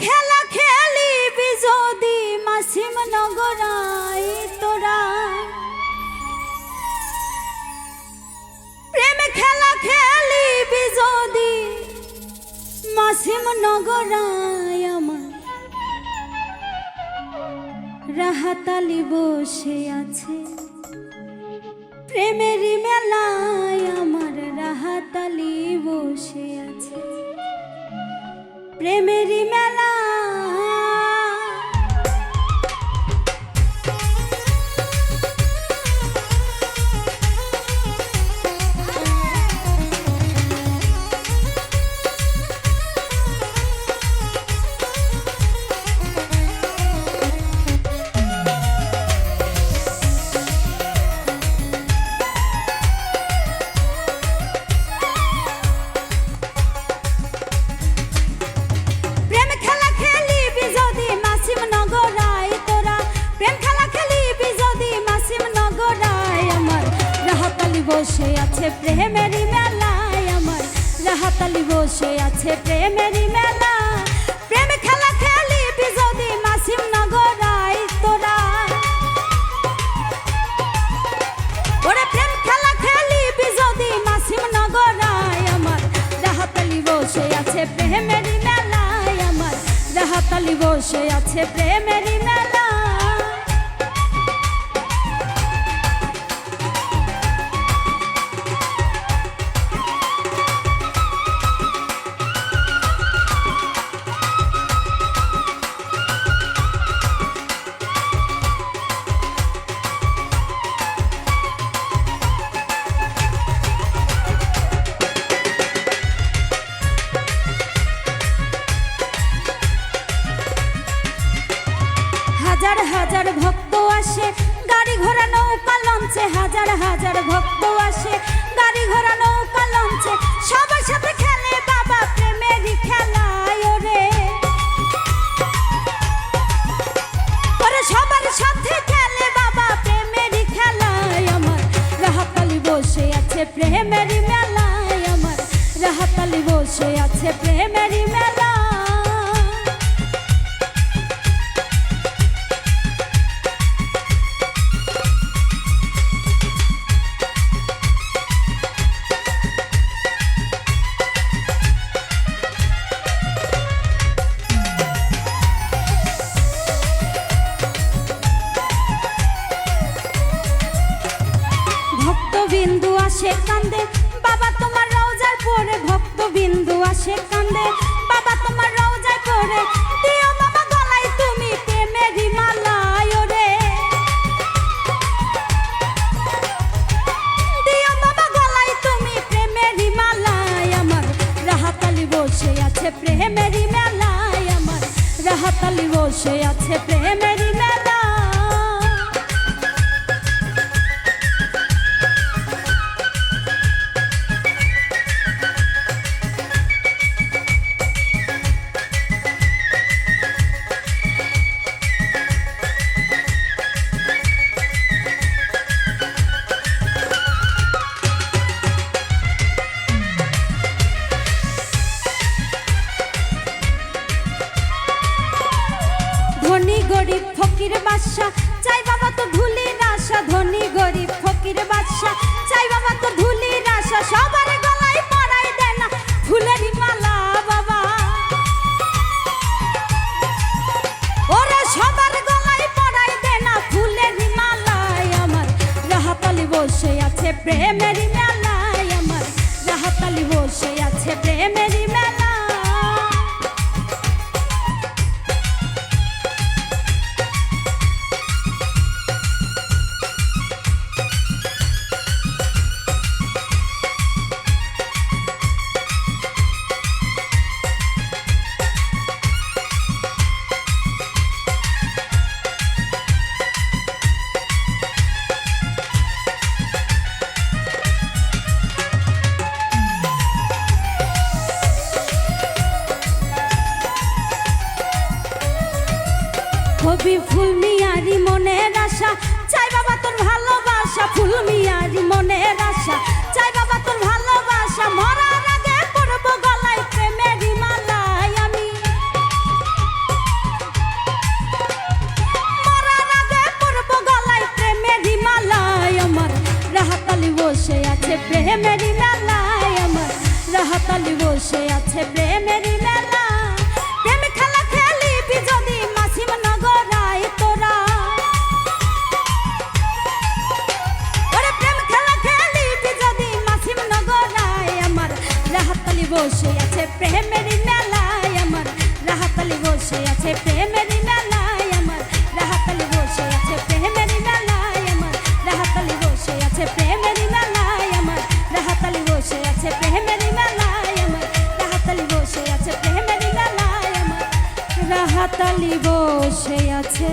খেলা খেলিবি যদি মাসিম নগরাই তোরা, প্রেম খেলা খেলিবি যদি মাসিম নগরাই আমার রাহাতালি বসে আছে প্রেমেরই মেলায়, আমার রাহাতালি বসে আছে প্রেমেরই মেলা। বসে আছে প্রেমেরই মেলায়, আমার রাহাতালি বসে আছে প্রেমেরই মেলা। প্রেম খেলা খেলিবি যদি মাসিম নগরাই তোরা, ওরে প্রেম খেলা খেলিবি যদি মাসিম নগরাই, আমার রাহাতালি বসে আছে প্রেমেরই মেলায়, আমার রাহাতালি বসে আছে প্রেমেরই মেলা। হাজার হাজার ভক্ত আসে গাড়ি ঘোড়া নৌকা লঞ্চে, হাজার হাজার ভক্ত আসে গাড়ি ঘোড়া নৌকা লঞ্চে, সবার সাথে খেলে বাবা প্রেমেরই খেলায়। ওরে ওরে সবার সাথে খেলে বাবা প্রেমেরই খেলায়, আমার রাহাতালি বসে আছে প্রেমেরই মেলায়, আমার রাহাতালি বসে আছে প্রেমেরই মেলা। বিন্দু আসে কান্দে বাবা তোমার রওজায় পড়ে, ভক্ত বিন্দু আসে কান্দে বাবা তোমার রওজায় পড়ে, দিও বাবা গলায় তুমি প্রেমেরই মালা। ওরে দিও বাবা গলায় তুমি প্রেমেরই মালা, আমার রাহাতালি বসে আছে প্রেমেরই মেলায়, আমার রাহাতালি বসে আছে প্রেমেরই মেলা। ধনী গরিব ফকির বাদশা চাই বাবা তো ধুলির আশা, ধনী গরিব ফকির বাদশা চাই বাবা তো ধুলির আশা, সবার গলায় পরাই দেয় না ফুলেরই মালা বাবা। ওরে সবার গলায় পরাই দেয় না ফুলেরই মালায়, আমার রাহাতালি বসে আছে প্রেমেরই মেলায়, আমার রাহাতালি বসে আছে প্রেমেরই মেলা। কবি ফুল মিয়ারি মনের আশা চাই বাবা তোর ভালোবাসা, ফুল মিয়ারি মনের আশা চাই বাবা তোর ভালোবাসা, মরার আগে পড়বো গলায় প্রেমেরই মালায় আমি। আছে প্রেমেরই মেলায় আমার রাহাতালি বসে আছে প্রেমেরই মেলায় প্রেম খেলা খেলিবি যদি মাসিম নগরায় তোরা ওরে প্রেম খেলা খেলিবি যদি মাসিম নগরায় আমার রাহাতালি বসে আছে প্রেমেরই মেলায় আমার রাহাতালি বসে আছে প্রেমেরই মেলায় আমার রাহাতালি বসে আছে প্রেমেরই মেলায় আমার রাহাতালি বসে আছে প্রেমেরই মেলায় আমার রাহাতালি বসে আছে প্রেমেরই মেলায় আমার রাহাতালি বসে আছে প্রেমেরই মেলায় আমার রাহাতালি বসে আছে